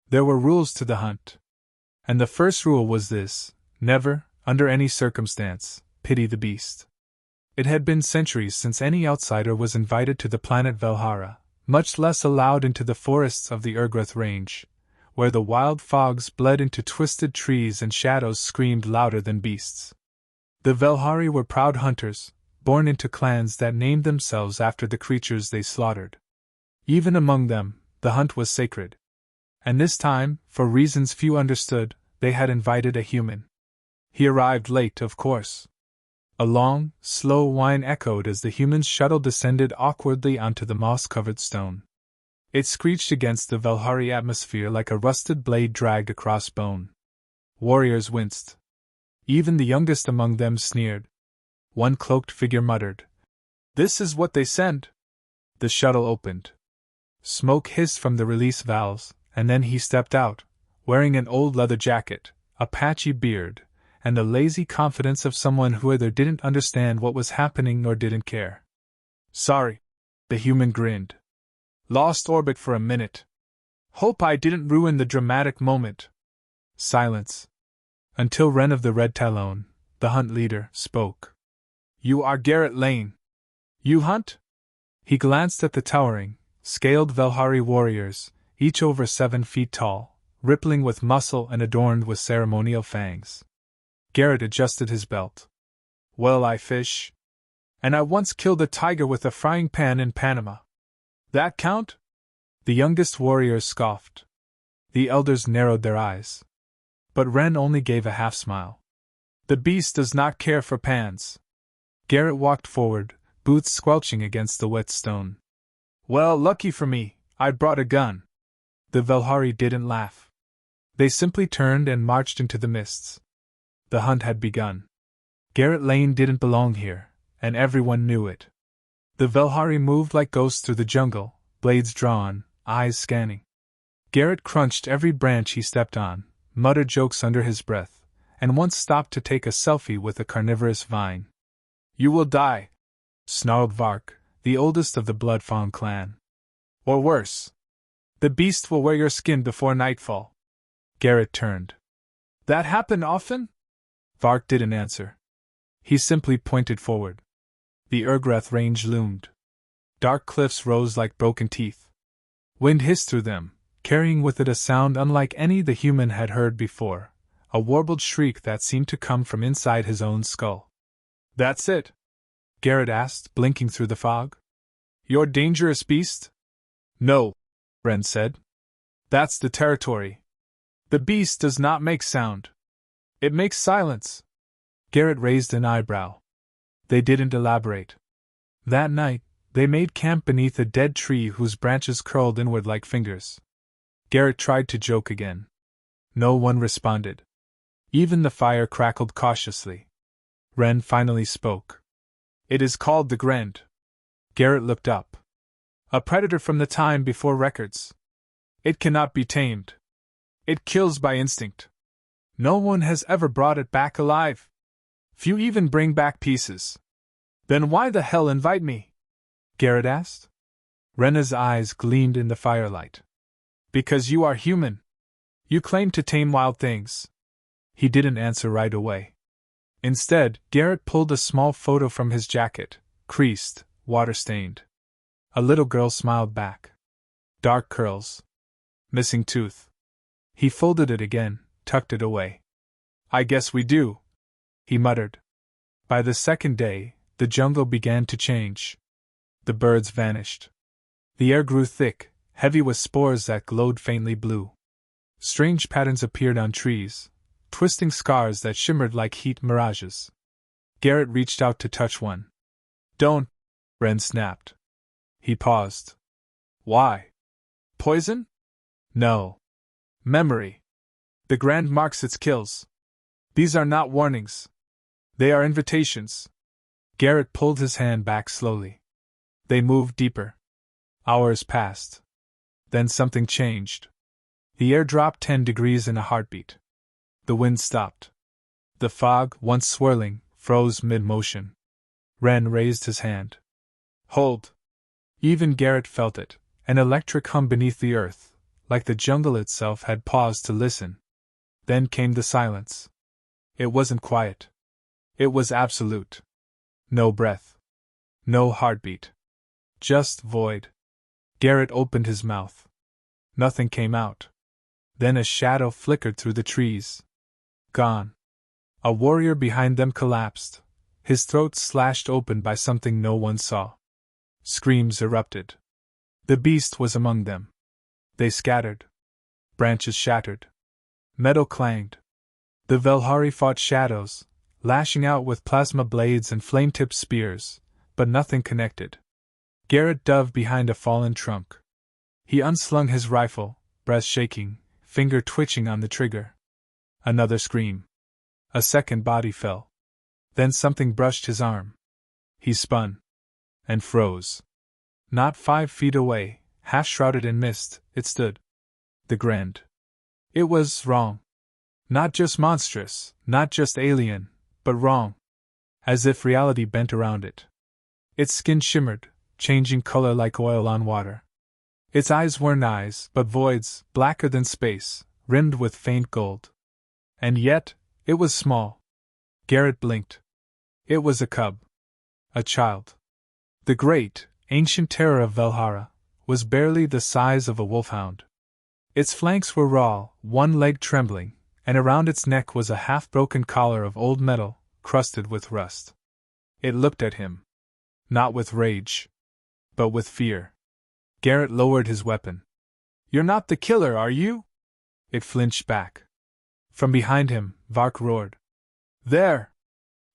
There were rules to the hunt. And the first rule was this: never, under any circumstance, pity the beast. It had been centuries since any outsider was invited to the planet Velhara, much less allowed into the forests of the Urgrath Range, where the wild fogs bled into twisted trees and shadows screamed louder than beasts. The Velhari were proud hunters, born into clans that named themselves after the creatures they slaughtered. Even among them, the hunt was sacred. And this time, for reasons few understood, they had invited a human. He arrived late, of course. A long, slow whine echoed as the human's shuttle descended awkwardly onto the moss-covered stone. It screeched against the Velhari atmosphere like a rusted blade dragged across bone. Warriors winced. Even the youngest among them sneered. One cloaked figure muttered, "This is what they send." The shuttle opened. Smoke hissed from the release valves, and then he stepped out, wearing an old leather jacket, a patchy beard, and the lazy confidence of someone who either didn't understand what was happening or didn't care. "Sorry," the human grinned. "Lost orbit for a minute. Hope I didn't ruin the dramatic moment." Silence. Until Wren of the Red Talon, the hunt leader, spoke. "You are Garrett Lane. You hunt?" He glanced at the towering, scaled Velhari warriors, each over 7 feet tall, rippling with muscle and adorned with ceremonial fangs. Garrett adjusted his belt. "Well, I fish. And I once killed a tiger with a frying pan in Panama. That count?" The youngest warriors scoffed. The elders narrowed their eyes. But Wren only gave a half-smile. "The beast does not care for pans." Garrett walked forward, boots squelching against the wet stone. "Well, lucky for me, I brought a gun." The Velhari didn't laugh. They simply turned and marched into the mists. The hunt had begun. Garrett Lane didn't belong here, and everyone knew it. The Velhari moved like ghosts through the jungle, blades drawn, eyes scanning. Garrett crunched every branch he stepped on, muttered jokes under his breath, and once stopped to take a selfie with a carnivorous vine. "You will die," snarled Vark, the oldest of the Blood Fawn clan. "Or worse. The beast will wear your skin before nightfall." Garrett turned. "That happen often?" Vark didn't answer. He simply pointed forward. The Urgrath Range loomed. Dark cliffs rose like broken teeth. Wind hissed through them, carrying with it a sound unlike any the human had heard before, a warbled shriek that seemed to come from inside his own skull. "That's it?" Garrett asked, blinking through the fog. "Your dangerous beast?" "No," Wren said. "That's the territory. The beast does not make sound. It makes silence." Garrett raised an eyebrow. They didn't elaborate. That night, they made camp beneath a dead tree whose branches curled inward like fingers. Garrett tried to joke again. No one responded. Even the fire crackled cautiously. Wren finally spoke. "It is called the Grend." Garrett looked up. "A predator from the time before records. It cannot be tamed. It kills by instinct. No one has ever brought it back alive. Few even bring back pieces." "Then why the hell invite me?" Garrett asked. Wren's eyes gleamed in the firelight. "Because you are human. You claim to tame wild things." He didn't answer right away. Instead, Garrett pulled a small photo from his jacket, creased, water-stained. A little girl smiled back. Dark curls. Missing tooth. He folded it again, tucked it away. "I guess we do," he muttered. By the second day, the jungle began to change. The birds vanished. The air grew thick, heavy with spores that glowed faintly blue. Strange patterns appeared on trees, twisting scars that shimmered like heat mirages. Garrett reached out to touch one. "Don't," Wren snapped. He paused. "Why? Poison?" "No. Memory. The Grand marks its kills. These are not warnings. They are invitations." Garrett pulled his hand back slowly. They moved deeper. Hours passed. Then something changed. The air dropped 10 degrees in a heartbeat. The wind stopped. The fog, once swirling, froze mid-motion. Wren raised his hand. "Hold." Even Garrett felt it, an electric hum beneath the earth, like the jungle itself had paused to listen. Then came the silence. It wasn't quiet. It was absolute. No breath. No heartbeat. Just void. Garrett opened his mouth. Nothing came out. Then a shadow flickered through the trees. Gone. A warrior behind them collapsed, his throat slashed open by something no one saw. Screams erupted. The beast was among them. They scattered. Branches shattered. Metal clanged. The Velhari fought shadows, lashing out with plasma blades and flame-tipped spears, but nothing connected. Garrett dove behind a fallen trunk. He unslung his rifle, breath shaking, finger twitching on the trigger. Another scream. A second body fell. Then something brushed his arm. He spun. And froze. Not 5 feet away, half-shrouded in mist, it stood. The Grand. It was wrong. Not just monstrous, not just alien, but wrong. As if reality bent around it. Its skin shimmered, changing color like oil on water. Its eyes weren't eyes, but voids, blacker than space, rimmed with faint gold. And yet, it was small. Garrett blinked. It was a cub. A child. The great, ancient terror of Velhara was barely the size of a wolfhound. Its flanks were raw, one leg trembling, and around its neck was a half-broken collar of old metal, crusted with rust. It looked at him. Not with rage, but with fear. Garrett lowered his weapon. "You're not the killer, are you?" It flinched back. From behind him, Vark roared. "There!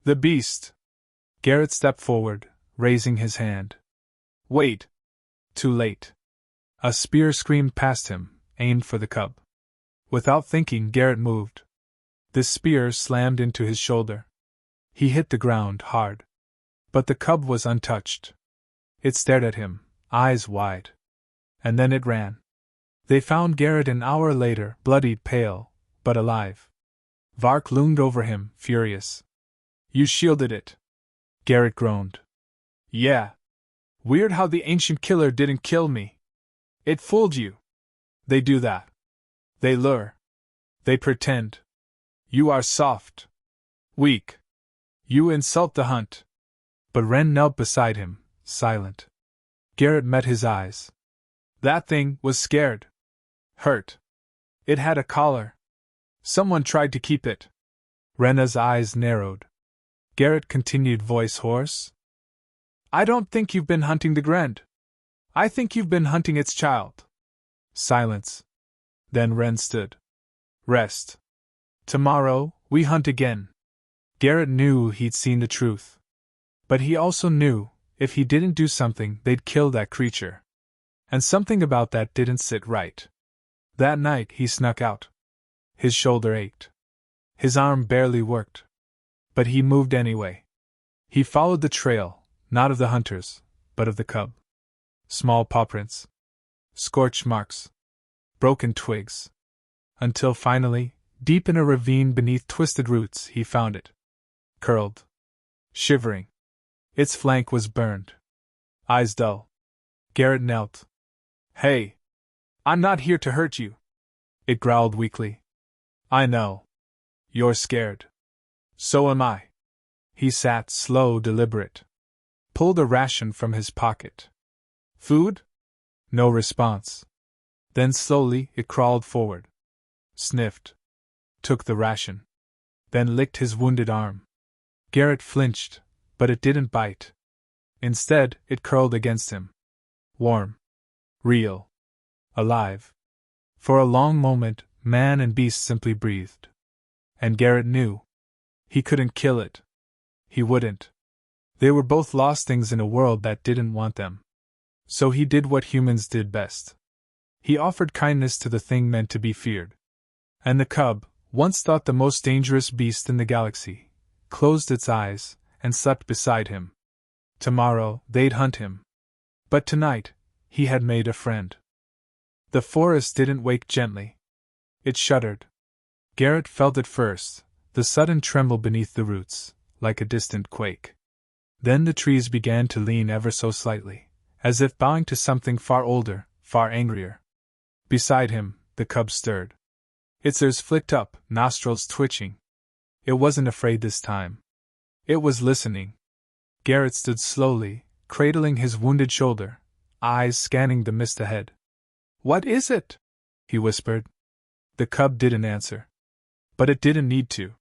The beast!" Garrett stepped forward, raising his hand. "Wait!" Too late. A spear screamed past him, aimed for the cub. Without thinking, Garrett moved. The spear slammed into his shoulder. He hit the ground hard. But the cub was untouched. It stared at him, eyes wide. And then it ran. They found Garrett an hour later, bloodied, pale, but alive. Vark loomed over him, furious. "You shielded it." Garrett groaned. "Yeah. Weird how the ancient killer didn't kill me. It fooled you. They do that. They lure. They pretend. You are soft. Weak. You insult the hunt." But Ren knelt beside him, silent. Garrett met his eyes. "That thing was scared. Hurt. It had a collar. Someone tried to keep it." Rena's eyes narrowed. Garrett continued, voice hoarse. "I don't think you've been hunting the Grand. I think you've been hunting its child." Silence. Then Ren stood. "Rest. Tomorrow, we hunt again." Garrett knew he'd seen the truth. But he also knew, if he didn't do something, they'd kill that creature. And something about that didn't sit right. That night, he snuck out. His shoulder ached. His arm barely worked. But he moved anyway. He followed the trail, not of the hunters, but of the cub. Small paw prints. Scorch marks. Broken twigs. Until finally, deep in a ravine beneath twisted roots, he found it. Curled. Shivering. Its flank was burned. Eyes dull. Garrett knelt. "Hey! I'm not here to hurt you," it growled weakly. "I know. You're scared. So am I." He sat, slow, deliberate. Pulled a ration from his pocket. "Food?" No response. Then slowly it crawled forward. Sniffed. Took the ration. Then licked his wounded arm. Garrett flinched, but it didn't bite. Instead, it curled against him. Warm. Real. Alive. For a long moment, man and beast simply breathed. And Garrett knew. He couldn't kill it. He wouldn't. They were both lost things in a world that didn't want them. So he did what humans did best. He offered kindness to the thing meant to be feared. And the cub, once thought the most dangerous beast in the galaxy, closed its eyes and slept beside him. Tomorrow, they'd hunt him. But tonight, he had made a friend. The forest didn't wake gently. It shuddered. Garrett felt it first, the sudden tremble beneath the roots, like a distant quake. Then the trees began to lean ever so slightly, as if bowing to something far older, far angrier. Beside him, the cub stirred. Its ears flicked up, nostrils twitching. It wasn't afraid this time. It was listening. Garrett stood slowly, cradling his wounded shoulder, eyes scanning the mist ahead. "What is it?" he whispered. The cub didn't answer. But it didn't need to.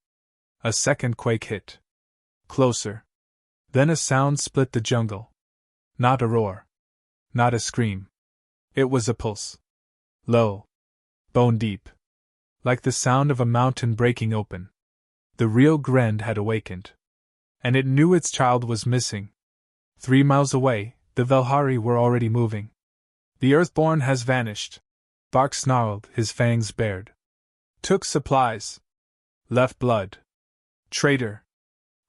A second quake hit. Closer. Then a sound split the jungle. Not a roar. Not a scream. It was a pulse. Low. Bone deep. Like the sound of a mountain breaking open. The Rio Grande had awakened. And it knew its child was missing. 3 miles away, the Velhari were already moving. "The Earthborn has vanished." Bark snarled, his fangs bared. "Took supplies. Left blood. Traitor."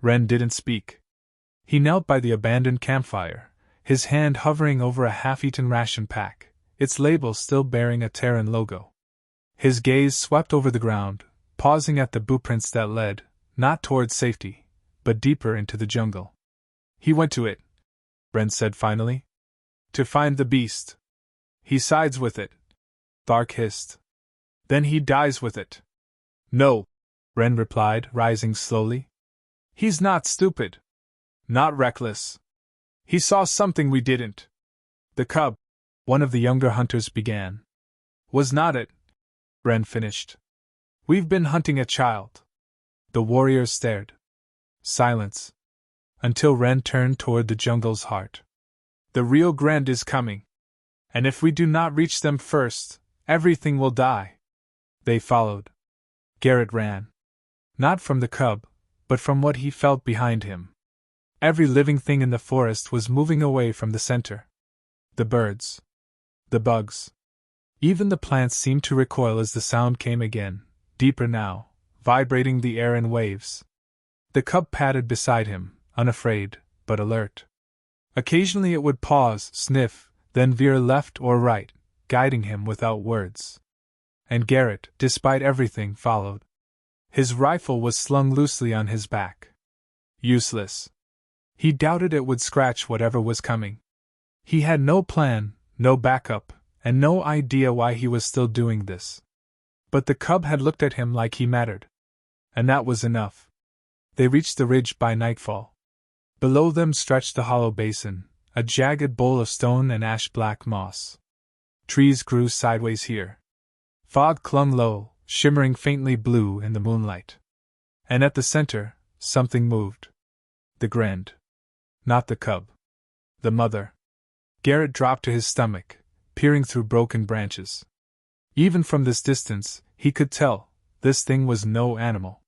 Ren didn't speak. He knelt by the abandoned campfire, his hand hovering over a half-eaten ration pack, its label still bearing a Terran logo. His gaze swept over the ground, pausing at the bootprints that led, not towards safety, but deeper into the jungle. "He went to it," Ren said finally. "To find the beast. He sides with it," Bark hissed. "Then he dies with it." "No," Ren replied, rising slowly. "He's not stupid. Not reckless. He saw something we didn't." "The cub," one of the younger hunters began. "Was not it," Ren finished. "We've been hunting a child." The warriors stared. Silence. Until Ren turned toward the jungle's heart. "The Rio Grande is coming. And if we do not reach them first, everything will die." They followed. Garrett ran. Not from the cub, but from what he felt behind him. Every living thing in the forest was moving away from the center. The birds. The bugs. Even the plants seemed to recoil as the sound came again, deeper now, vibrating the air in waves. The cub padded beside him, unafraid, but alert. Occasionally it would pause, sniff, then veer left or right, guiding him without words. And Garrett, despite everything, followed. His rifle was slung loosely on his back. Useless. He doubted it would scratch whatever was coming. He had no plan, no backup, and no idea why he was still doing this. But the cub had looked at him like he mattered. And that was enough. They reached the ridge by nightfall. Below them stretched the hollow basin, a jagged bowl of stone and ash-black moss. Trees grew sideways here. Fog clung low, shimmering faintly blue in the moonlight. And at the center, something moved. The Grande. Not the cub. The mother. Garrett dropped to his stomach, peering through broken branches. Even from this distance, he could tell, this thing was no animal.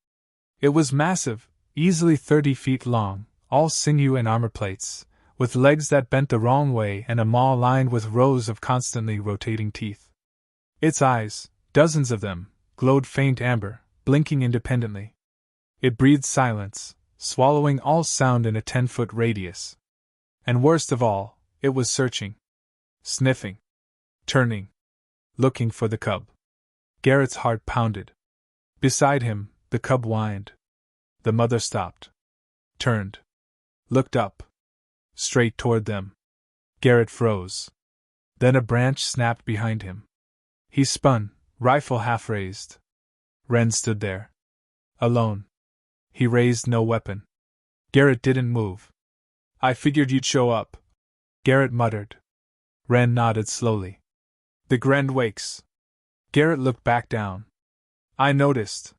It was massive, easily 30 feet long, all sinew and armor plates, with legs that bent the wrong way and a maw lined with rows of constantly rotating teeth. Its eyes, dozens of them, glowed faint amber, blinking independently. It breathed silence, swallowing all sound in a 10-foot radius. And worst of all, it was searching. Sniffing. Turning. Looking for the cub. Garrett's heart pounded. Beside him, the cub whined. The mother stopped. Turned. Looked up. Straight toward them. Garrett froze. Then a branch snapped behind him. He spun, rifle half raised. Ren stood there. Alone. He raised no weapon. Garrett didn't move. "I figured you'd show up," Garrett muttered. Ren nodded slowly. "The Grande wakes." Garrett looked back down. "I noticed."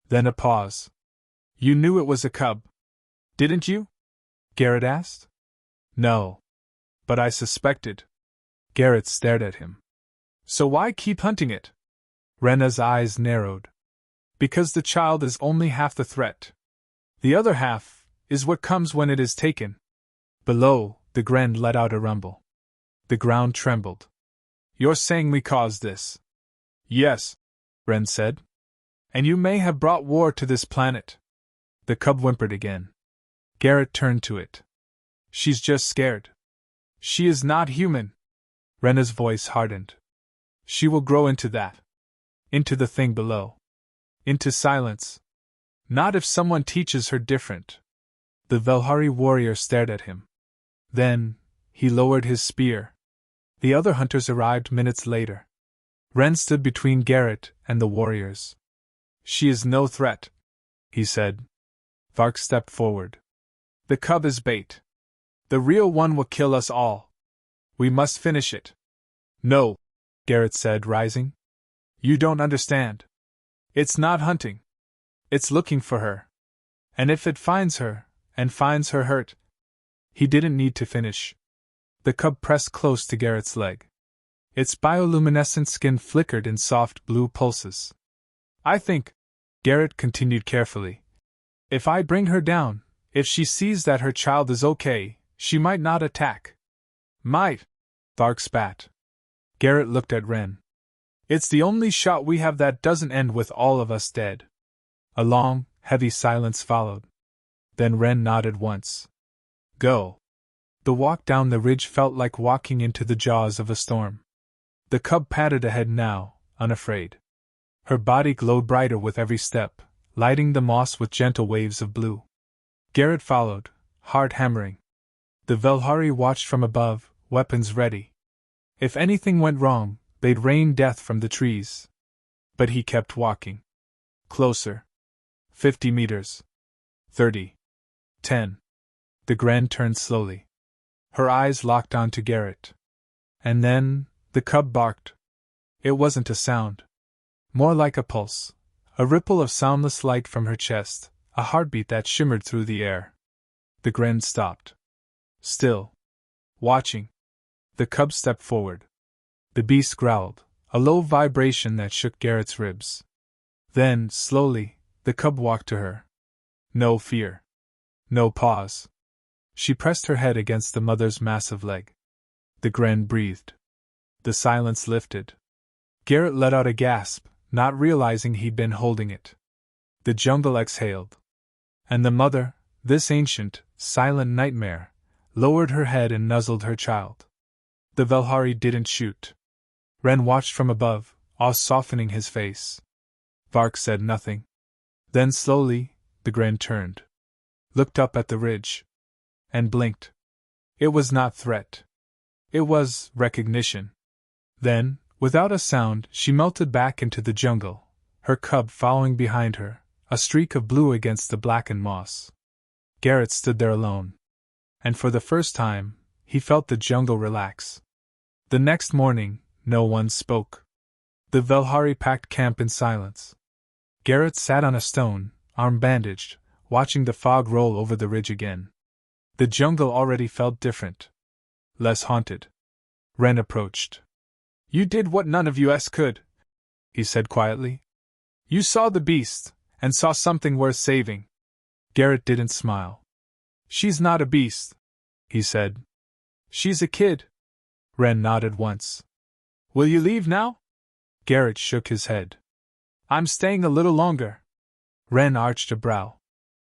Then a pause. "You knew it was a cub, didn't you?" Garrett asked. "No. But I suspected." Garrett stared at him. "So why keep hunting it?" Rena's eyes narrowed. "Because the child is only half the threat. The other half is what comes when it is taken." Below, the Grande let out a rumble. The ground trembled. "You're saying we caused this?" "Yes," Ren said. "And you may have brought war to this planet." The cub whimpered again. Garrett turned to it. "She's just scared. She is not human." Rena's voice hardened. "She will grow into that. Into the thing below. Into silence. Not if someone teaches her different." The Velhari warrior stared at him. Then, he lowered his spear. The other hunters arrived minutes later. Wren stood between Garrett and the warriors. "She is no threat," he said. Vark stepped forward. "The cub is bait. The real one will kill us all. We must finish it." "No," Garrett said, rising. "You don't understand. It's not hunting. It's looking for her. And if it finds her, and finds her hurt..." He didn't need to finish. The cub pressed close to Garrett's leg. Its bioluminescent skin flickered in soft blue pulses. "I think," Garrett continued carefully, "if I bring her down, if she sees that her child is okay, she might not attack." "Might," Vark spat. Garrett looked at Wren. "It's the only shot we have that doesn't end with all of us dead." A long, heavy silence followed. Then Wren nodded once. "Go." The walk down the ridge felt like walking into the jaws of a storm. The cub padded ahead now, unafraid. Her body glowed brighter with every step, lighting the moss with gentle waves of blue. Garrett followed, heart hammering. The Velhari watched from above, weapons ready. If anything went wrong, they'd rain death from the trees. But he kept walking. Closer. 50 meters. 30. 10. The Grand turned slowly. Her eyes locked onto Garrett. And then, the cub barked. It wasn't a sound. More like a pulse. A ripple of soundless light from her chest, a heartbeat that shimmered through the air. The Grand stopped. Still. Watching. The cub stepped forward. The beast growled, a low vibration that shook Garrett's ribs. Then, slowly, the cub walked to her. No fear. No pause. She pressed her head against the mother's massive leg. The Grand breathed. The silence lifted. Garrett let out a gasp, not realizing he'd been holding it. The jungle exhaled. And the mother, this ancient, silent nightmare, lowered her head and nuzzled her child. The Velhari didn't shoot. Wren watched from above, awe softening his face. Vark said nothing. Then slowly, the Grand turned. Looked up at the ridge. And blinked. It was not threat. It was recognition. Then, without a sound, she melted back into the jungle, her cub following behind her, a streak of blue against the blackened moss. Garrett stood there alone. And for the first time, he felt the jungle relax. The next morning, no one spoke. The Velhari packed camp in silence. Garrett sat on a stone, arm bandaged, watching the fog roll over the ridge again. The jungle already felt different. Less haunted. Wren approached. "You did what none of us could," he said quietly. "You saw the beast, and saw something worth saving." Garrett didn't smile. "She's not a beast," he said. "She's a kid." Wren nodded once. "Will you leave now?" Garrett shook his head. "I'm staying a little longer." Wren arched a brow.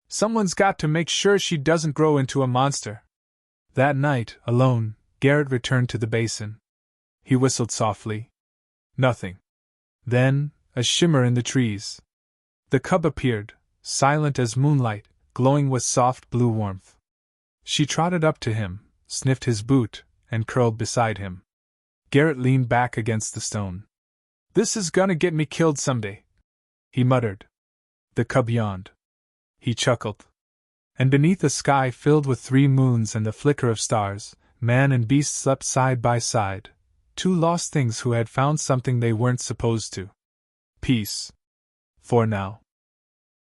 "Someone's got to make sure she doesn't grow into a monster." That night, alone, Garrett returned to the basin. He whistled softly. Nothing. Then, a shimmer in the trees. The cub appeared, silent as moonlight, glowing with soft blue warmth. She trotted up to him, sniffed his boot, and curled beside him. Garrett leaned back against the stone. "This is gonna get me killed someday," he muttered. The cub yawned. He chuckled. And beneath a sky filled with 3 moons and the flicker of stars, man and beast slept side by side, 2 lost things who had found something they weren't supposed to. Peace. For now.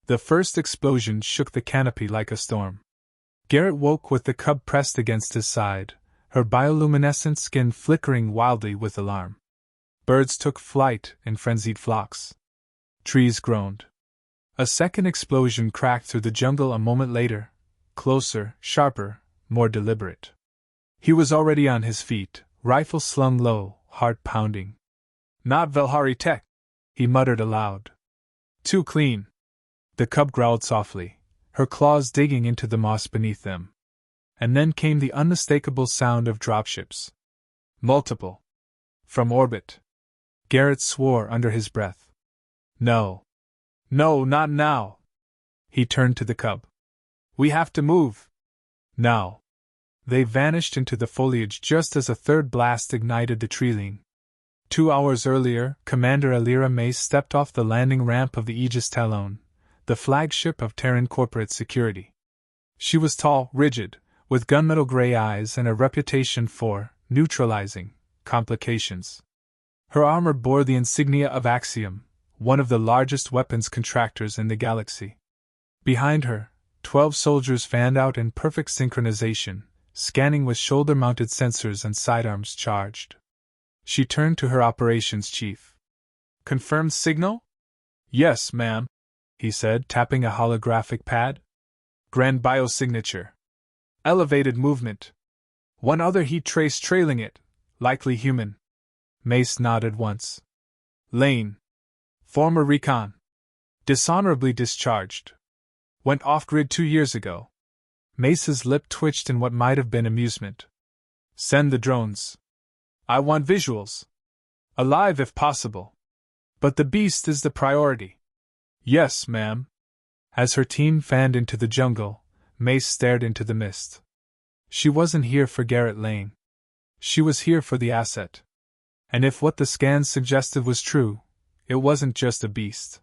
The first explosion shook the canopy like a storm. Garrett woke with the cub pressed against his side, her bioluminescent skin flickering wildly with alarm. Birds took flight in frenzied flocks. Trees groaned. A second explosion cracked through the jungle a moment later, closer, sharper, more deliberate. He was already on his feet, rifle slung low, heart pounding. "Not Velhari tech," he muttered aloud. "Too clean." The cub growled softly, her claws digging into the moss beneath them. And then came the unmistakable sound of dropships. Multiple. From orbit. Garrett swore under his breath. "No. No, not now." He turned to the cub. "We have to move. Now." They vanished into the foliage just as a third blast ignited the tree line. 2 hours earlier, Commander Alira Mace stepped off the landing ramp of the Aegis Talon, the flagship of Terran corporate security. She was tall, rigid, with gunmetal gray eyes and a reputation for neutralizing complications. Her armor bore the insignia of Axiom, one of the largest weapons contractors in the galaxy. Behind her, 12 soldiers fanned out in perfect synchronization, scanning with shoulder-mounted sensors and sidearms charged. She turned to her operations chief. "Confirmed signal?" "Yes, ma'am," he said, tapping a holographic pad. "Grand biosignature. Elevated movement. One other heat trace trailing it, likely human." Mace nodded once. "Lane. Former recon. Dishonorably discharged. Went off-grid 2 years ago." Mace's lip twitched in what might have been amusement. "Send the drones. I want visuals. Alive if possible. But the beast is the priority." "Yes, ma'am." As her team fanned into the jungle, Mace stared into the mist. She wasn't here for Garrett Lane. She was here for the asset. And if what the scans suggested was true, it wasn't just a beast.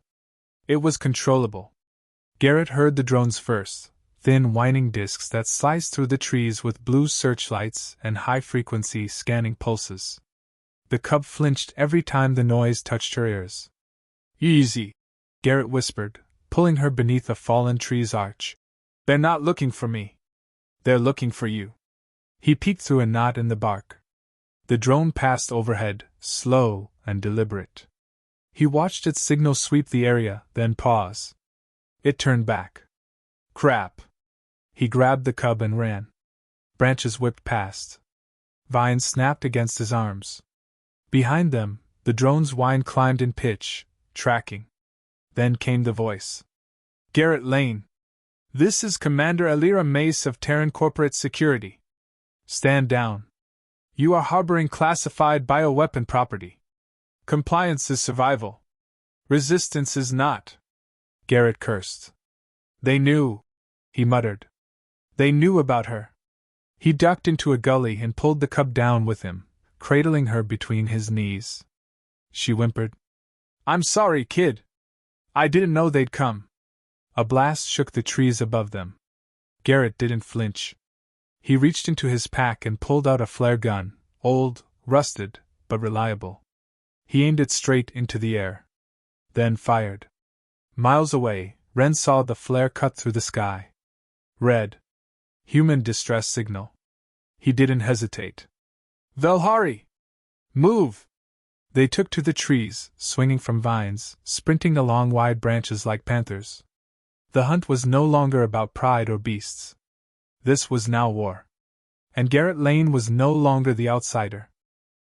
It was controllable. Garrett heard the drones first, thin whining discs that sliced through the trees with blue searchlights and high-frequency scanning pulses. The cub flinched every time the noise touched her ears. "Easy," Garrett whispered, pulling her beneath a fallen tree's arch. "They're not looking for me. They're looking for you." He peeked through a knot in the bark. The drone passed overhead, slow and deliberate. He watched its signal sweep the area, then pause. It turned back. "Crap." He grabbed the cub and ran. Branches whipped past. Vines snapped against his arms. Behind them, the drone's whine climbed in pitch, tracking. Then came the voice. "Garrett Lane. This is Commander Alira Mace of Terran Corporate Security. Stand down. You are harboring classified bioweapon property. Compliance is survival. Resistance is not." Garrett cursed. "They knew," he muttered. "They knew about her." He ducked into a gully and pulled the cub down with him, cradling her between his knees. She whimpered. "I'm sorry, kid. I didn't know they'd come." A blast shook the trees above them. Garrett didn't flinch. He reached into his pack and pulled out a flare gun, old, rusted, but reliable. He aimed it straight into the air. Then fired. Miles away, Ren saw the flare cut through the sky. Red. Human distress signal. He didn't hesitate. "Velhari! Move!" They took to the trees, swinging from vines, sprinting along wide branches like panthers. The hunt was no longer about pride or beasts. This was now war. And Garrett Lane was no longer the outsider.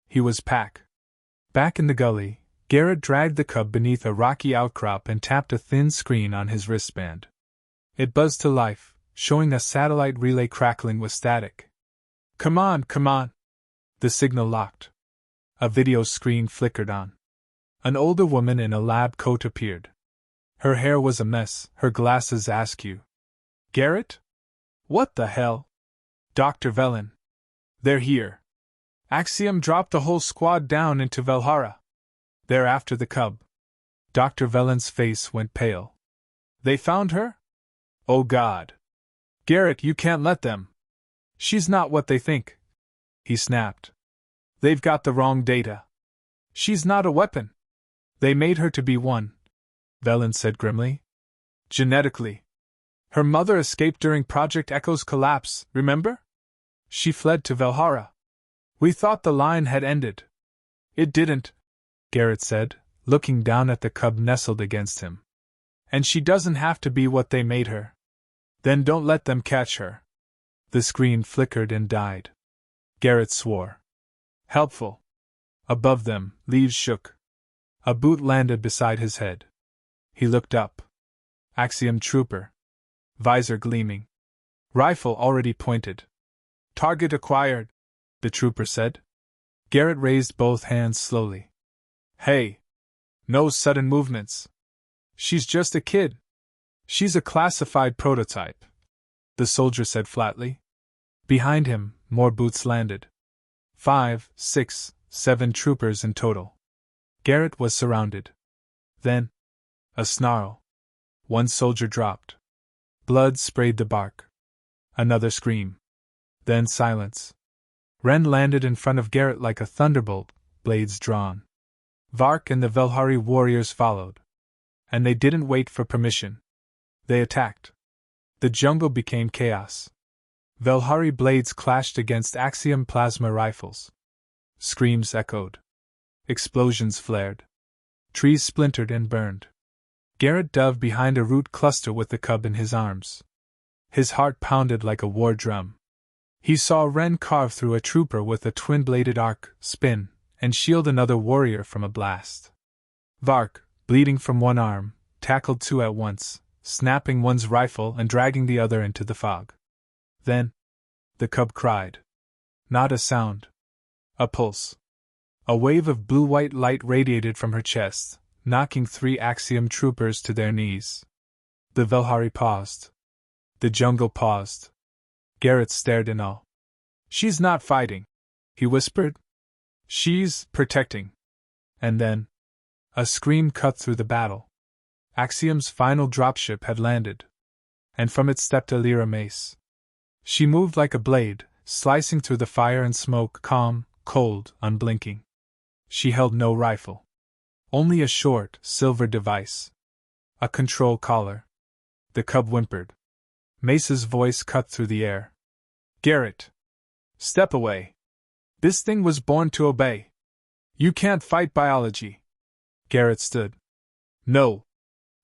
He was pack. Back in the gully, Garrett dragged the cub beneath a rocky outcrop and tapped a thin screen on his wristband. It buzzed to life, showing a satellite relay crackling with static. "Come on, come on!" The signal locked. A video screen flickered on. An older woman in a lab coat appeared. Her hair was a mess, her glasses askew. "Garrett? What the hell?" "Dr. Velen. They're here. Axiom dropped the whole squad down into Velhara. They're after the cub." Dr. Velen's face went pale. "They found her? Oh God. Garrett, you can't let them. She's not what they think," he snapped. "They've got the wrong data. She's not a weapon. They made her to be one," Velen said grimly. "Genetically. Her mother escaped during Project Echo's collapse, remember? She fled to Velhara. We thought the line had ended. It didn't," Garrett said, looking down at the cub nestled against him. "And she doesn't have to be what they made her. Then don't let them catch her." The screen flickered and died. Garrett swore. "Helpful." Above them, leaves shook. A boot landed beside his head. He looked up. Axiom trooper. Visor gleaming. Rifle already pointed. "Target acquired," the trooper said. Garrett raised both hands slowly. "Hey! No sudden movements. She's just a kid. She's a classified prototype," the soldier said flatly. Behind him, more boots landed. 5, 6, 7 troopers in total. Garrett was surrounded. Then, a snarl. One soldier dropped. Blood sprayed the bark. Another scream. Then silence. Ren landed in front of Garrett like a thunderbolt, blades drawn. Vark and the Velhari warriors followed. And they didn't wait for permission. They attacked. The jungle became chaos. Velhari blades clashed against Axiom plasma rifles. Screams echoed. Explosions flared. Trees splintered and burned. Garrett dove behind a root cluster with the cub in his arms. His heart pounded like a war drum. He saw Ren carve through a trooper with a twin-bladed arc, spin, and shield another warrior from a blast. Vark, bleeding from one arm, tackled 2 at once, snapping one's rifle and dragging the other into the fog. Then, the cub cried. Not a sound. A pulse. A wave of blue-white light radiated from her chest, knocking 3 Axiom troopers to their knees. The Velhari paused. The jungle paused. Garrett stared in awe. She's not fighting, he whispered. She's protecting. And then, a scream cut through the battle. Axiom's final dropship had landed. And from it stepped a Lyra mace. She moved like a blade, slicing through the fire and smoke, calm, cold, unblinking. She held no rifle. Only a short, silver device. A control collar. The cub whimpered. Mace's voice cut through the air. Garrett! Step away. This thing was born to obey. You can't fight biology. Garrett stood. No.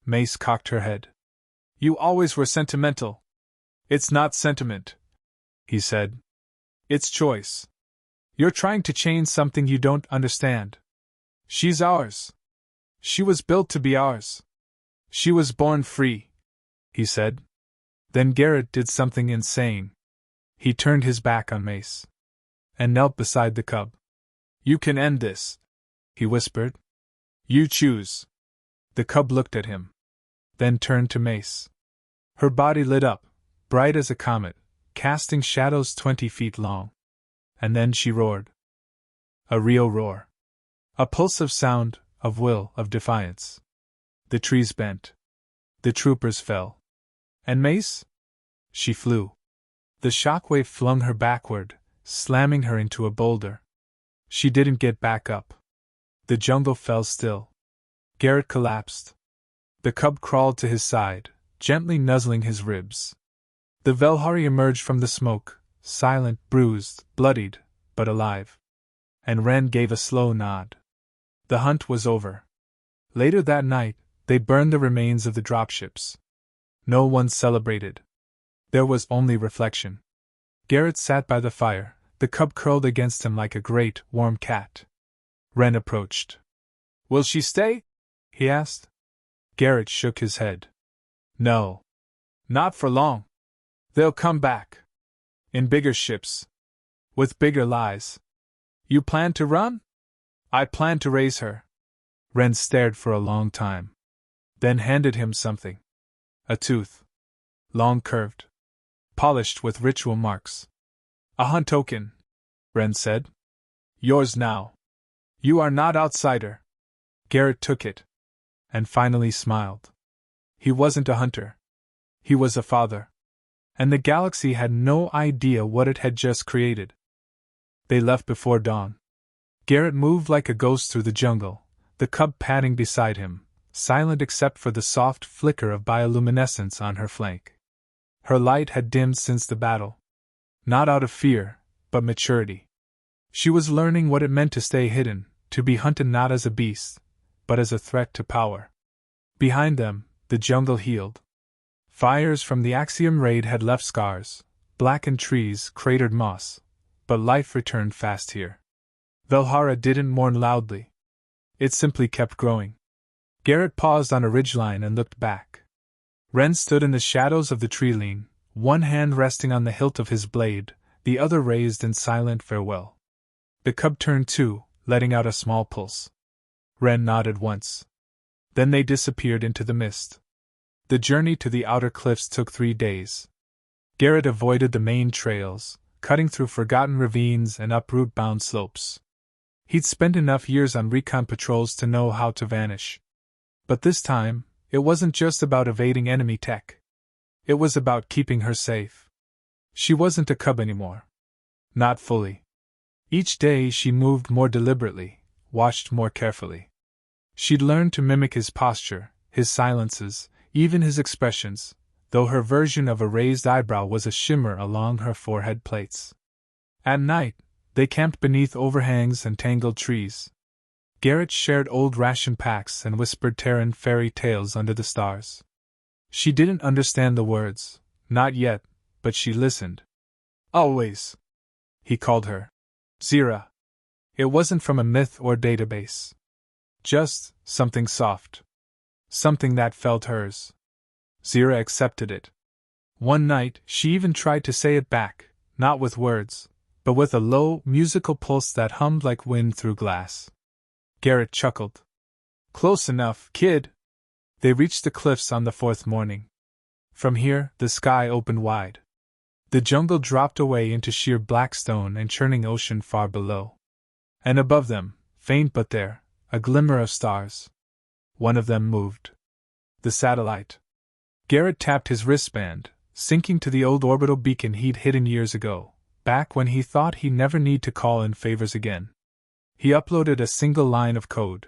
Mace cocked her head. You always were sentimental. It's not sentiment, he said. It's choice. You're trying to change something you don't understand. She's ours. She was built to be ours. She was born free, he said. Then Garrett did something insane. He turned his back on Mace and knelt beside the cub. You can end this, he whispered. You choose. The cub looked at him, then turned to Mace. Her body lit up, bright as a comet, casting shadows 20 feet long. And then she roared. A real roar. A pulse of sound, of will, of defiance. The trees bent. The troopers fell. And Mace? She flew. The shockwave flung her backward, slamming her into a boulder. She didn't get back up. The jungle fell still. Garrett collapsed. The cub crawled to his side, gently nuzzling his ribs. The Velhari emerged from the smoke, silent, bruised, bloodied, but alive. And Ren gave a slow nod. The hunt was over. Later that night, they burned the remains of the dropships. No one celebrated. There was only reflection. Garrett sat by the fire, the cub curled against him like a great, warm cat. Ren approached. Will she stay? He asked. Garrett shook his head. No. Not for long. They'll come back. In bigger ships. With bigger lies. You plan to run? I plan to raise her. Ren stared for a long time. Then handed him something. A tooth. Long curved. Polished with ritual marks. A hunt token, Ren said. Yours now. You are not outsider. Garrett took it. And finally smiled. He wasn't a hunter. He was a father. And the galaxy had no idea what it had just created. They left before dawn. Garrett moved like a ghost through the jungle, the cub padding beside him, silent except for the soft flicker of bioluminescence on her flank. Her light had dimmed since the battle. Not out of fear, but maturity. She was learning what it meant to stay hidden, to be hunted not as a beast, but as a threat to power. Behind them, the jungle healed. Fires from the Axiom raid had left scars, blackened trees, cratered moss, but life returned fast here. Velhara didn't mourn loudly. It simply kept growing. Garrett paused on a ridgeline and looked back. Ren stood in the shadows of the tree line, one hand resting on the hilt of his blade, the other raised in silent farewell. The cub turned too, letting out a small pulse. Ren nodded once. Then they disappeared into the mist. The journey to the outer cliffs took 3 days. Garrett avoided the main trails, cutting through forgotten ravines and up root-bound slopes. He'd spent enough years on recon patrols to know how to vanish. But this time, it wasn't just about evading enemy tech. It was about keeping her safe. She wasn't a cub anymore. Not fully. Each day she moved more deliberately, watched more carefully. She'd learned to mimic his posture, his silences, even his expressions, though her version of a raised eyebrow was a shimmer along her forehead plates. At night, they camped beneath overhangs and tangled trees. Garrett shared old ration packs and whispered Terran fairy tales under the stars. She didn't understand the words, not yet, but she listened. Always. He called her Zira. It wasn't from a myth or database. Just something soft. Something that felt hers. Zira accepted it. One night, she even tried to say it back, not with words, but with a low, musical pulse that hummed like wind through glass. Garrett chuckled. Close enough, kid. They reached the cliffs on the fourth morning. From here, the sky opened wide. The jungle dropped away into sheer black stone and churning ocean far below. And above them, faint but there, a glimmer of stars. One of them moved. The satellite. Garrett tapped his wristband, syncing to the old orbital beacon he'd hidden years ago, back when he thought he'd never need to call in favors again. He uploaded a single line of code.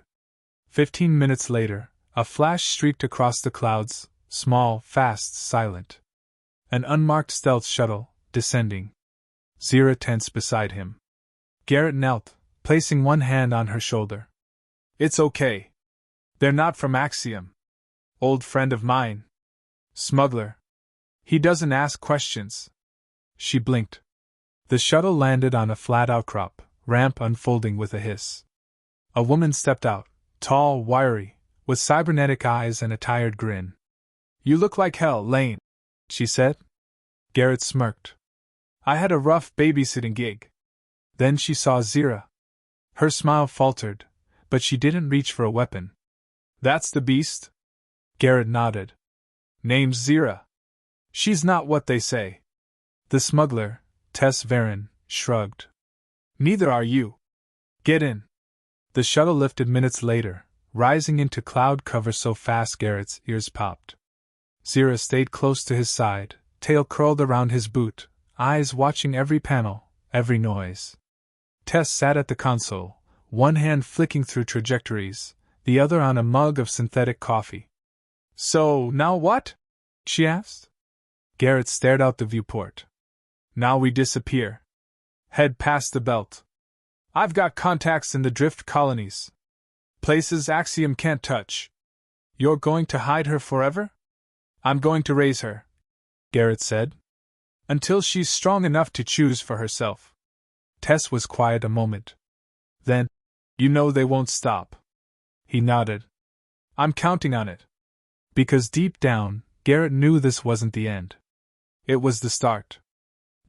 15 minutes later, a flash streaked across the clouds, small, fast, silent. An unmarked stealth shuttle, descending. Zira tensed beside him. Garrett knelt, placing one hand on her shoulder. It's okay. They're not from Axiom. Old friend of mine. Smuggler. He doesn't ask questions. She blinked. The shuttle landed on a flat outcrop, ramp unfolding with a hiss. A woman stepped out, tall, wiry, with cybernetic eyes and a tired grin. You look like hell, Lane, she said. Garrett smirked. I had a rough babysitting gig. Then she saw Zira. Her smile faltered, but she didn't reach for a weapon. That's the beast? Garrett nodded. Name's Zira. She's not what they say. The smuggler, Tess Varin, shrugged. Neither are you. Get in. The shuttle lifted minutes later, rising into cloud cover so fast Garrett's ears popped. Zira stayed close to his side, tail curled around his boot, eyes watching every panel, every noise. Tess sat at the console, one hand flicking through trajectories, the other on a mug of synthetic coffee. So, now what? She asked. Garrett stared out the viewport. Now we disappear. Head past the belt. I've got contacts in the drift colonies. Places Axiom can't touch. You're going to hide her forever? I'm going to raise her, Garrett said. Until she's strong enough to choose for herself. Tess was quiet a moment. Then, you know they won't stop. He nodded. I'm counting on it. Because deep down, Garrett knew this wasn't the end. It was the start.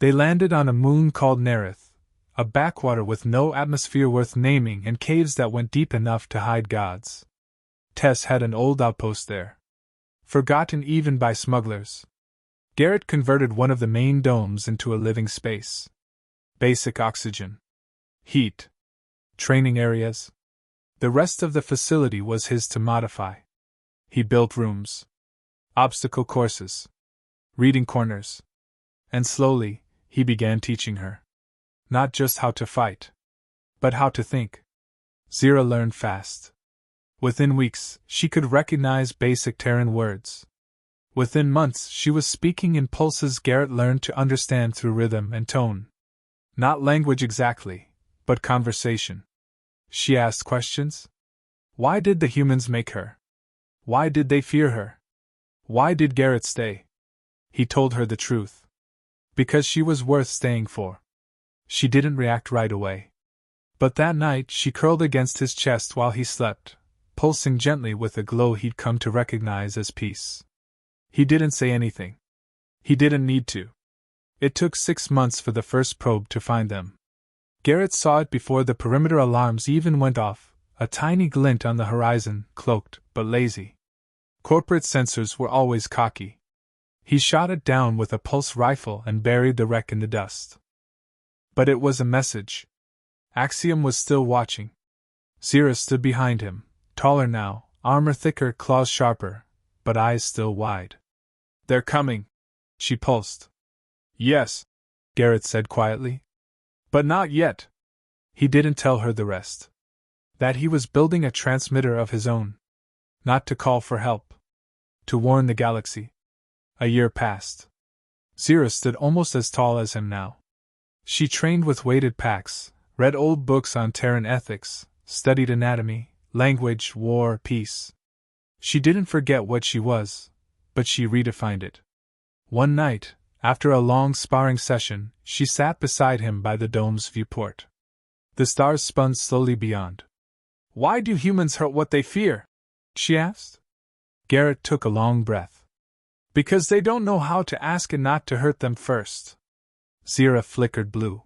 They landed on a moon called Nerith, a backwater with no atmosphere worth naming and caves that went deep enough to hide gods. Tess had an old outpost there. Forgotten even by smugglers. Garrett converted one of the main domes into a living space. Basic oxygen. Heat. Training areas. The rest of the facility was his to modify. He built rooms. Obstacle courses. Reading corners. And slowly, he began teaching her. Not just how to fight, but how to think. Zira learned fast. Within weeks, she could recognize basic Terran words. Within months, she was speaking in pulses Garrett learned to understand through rhythm and tone. Not language exactly, but conversation. She asked questions. Why did the humans make her? Why did they fear her? Why did Garrett stay? He told her the truth. Because she was worth staying for. She didn't react right away. But that night she curled against his chest while he slept, pulsing gently with a glow he'd come to recognize as peace. He didn't say anything. He didn't need to. It took 6 months for the first probe to find them. Garrett saw it before the perimeter alarms even went off, a tiny glint on the horizon, cloaked, but lazy. Corporate sensors were always cocky. He shot it down with a pulse rifle and buried the wreck in the dust. But it was a message. Axiom was still watching. Zira stood behind him, taller now, armor thicker, claws sharper, but eyes still wide. "They're coming," she pulsed. "Yes," Garrett said quietly. "But not yet." He didn't tell her the rest. That he was building a transmitter of his own. Not to call for help. To warn the galaxy. A year passed. Zira stood almost as tall as him now. She trained with weighted packs, read old books on Terran ethics, studied anatomy, language, war, peace. She didn't forget what she was, but she redefined it. One night, after a long sparring session, she sat beside him by the dome's viewport. The stars spun slowly beyond. "Why do humans hurt what they fear?" she asked. Garrett took a long breath. "Because they don't know how to ask and not to hurt them first." Zira flickered blue.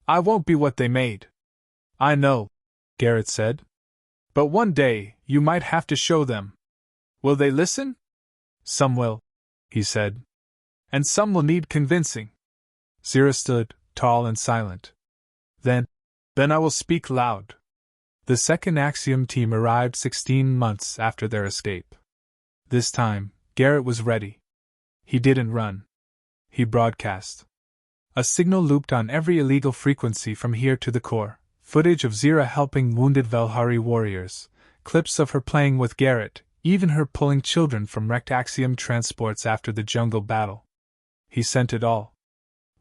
"I won't be what they made." "I know," Garrett said. "But one day, you might have to show them. Will they listen?" "Some will," he said. "And some will need convincing." Zira stood, tall and silent. Then I will speak loud." The second Axiom team arrived 16 months after their escape. This time, Garrett was ready. He didn't run. He broadcast. A signal looped on every illegal frequency from here to the core, footage of Zira helping wounded Velhari warriors, clips of her playing with Garrett, even her pulling children from wrecked Axiom transports after the jungle battle. He sent it all.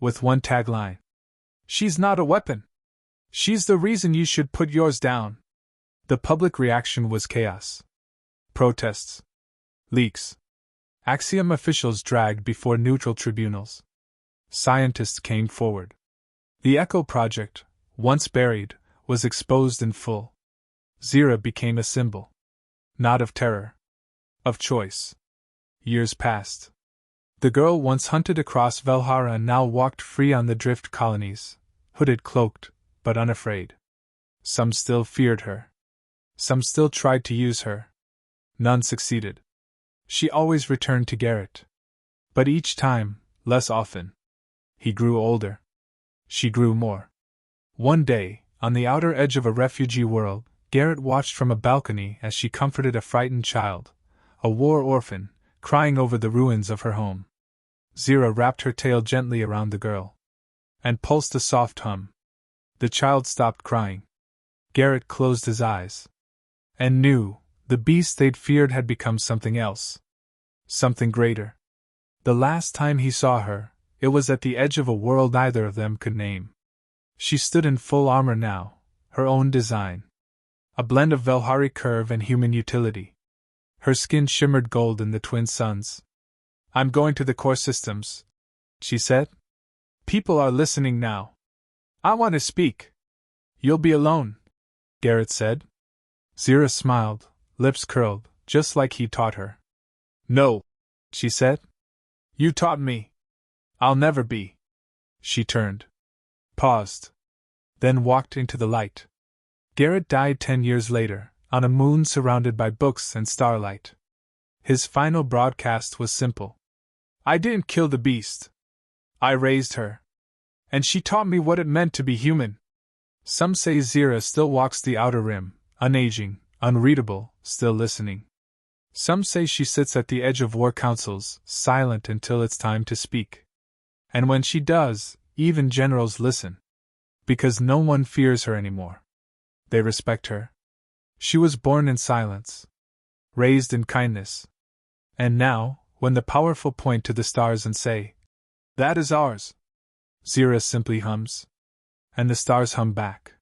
With one tagline. "She's not a weapon. She's the reason you should put yours down." The public reaction was chaos. Protests. Leaks. Axiom officials dragged before neutral tribunals. Scientists came forward. The Echo Project, once buried, was exposed in full. Zira became a symbol. Not of terror. Of choice. Years passed. The girl once hunted across Velhara now walked free on the drift colonies, hooded, cloaked, but unafraid. Some still feared her. Some still tried to use her. None succeeded. She always returned to Garrett. But each time, less often. He grew older. She grew more. One day, on the outer edge of a refugee world, Garrett watched from a balcony as she comforted a frightened child, a war orphan, crying over the ruins of her home. Zira wrapped her tail gently around the girl. And pulsed a soft hum. The child stopped crying. Garrett closed his eyes. And knew, the beast they'd feared had become something else. Something greater. The last time he saw her, it was at the edge of a world neither of them could name. She stood in full armor now, her own design. A blend of Velhari curve and human utility. Her skin shimmered gold in the twin suns. "I'm going to the core systems," she said. "People are listening now. I want to speak." "You'll be alone," Garrett said. Zira smiled, lips curled, just like he taught her. "No," she said. "You taught me. I'll never be." She turned. Paused. Then walked into the light. Garrett died 10 years later, on a moon surrounded by books and starlight. His final broadcast was simple. "I didn't kill the beast. I raised her. And she taught me what it meant to be human." Some say Zira still walks the outer rim, unaging, unreadable, still listening. Some say she sits at the edge of war councils, silent until it's time to speak. And when she does, even generals listen. Because no one fears her anymore. They respect her. She was born in silence. Raised in kindness. And now, when the powerful point to the stars and say, "That is ours," Zira simply hums. And the stars hum back.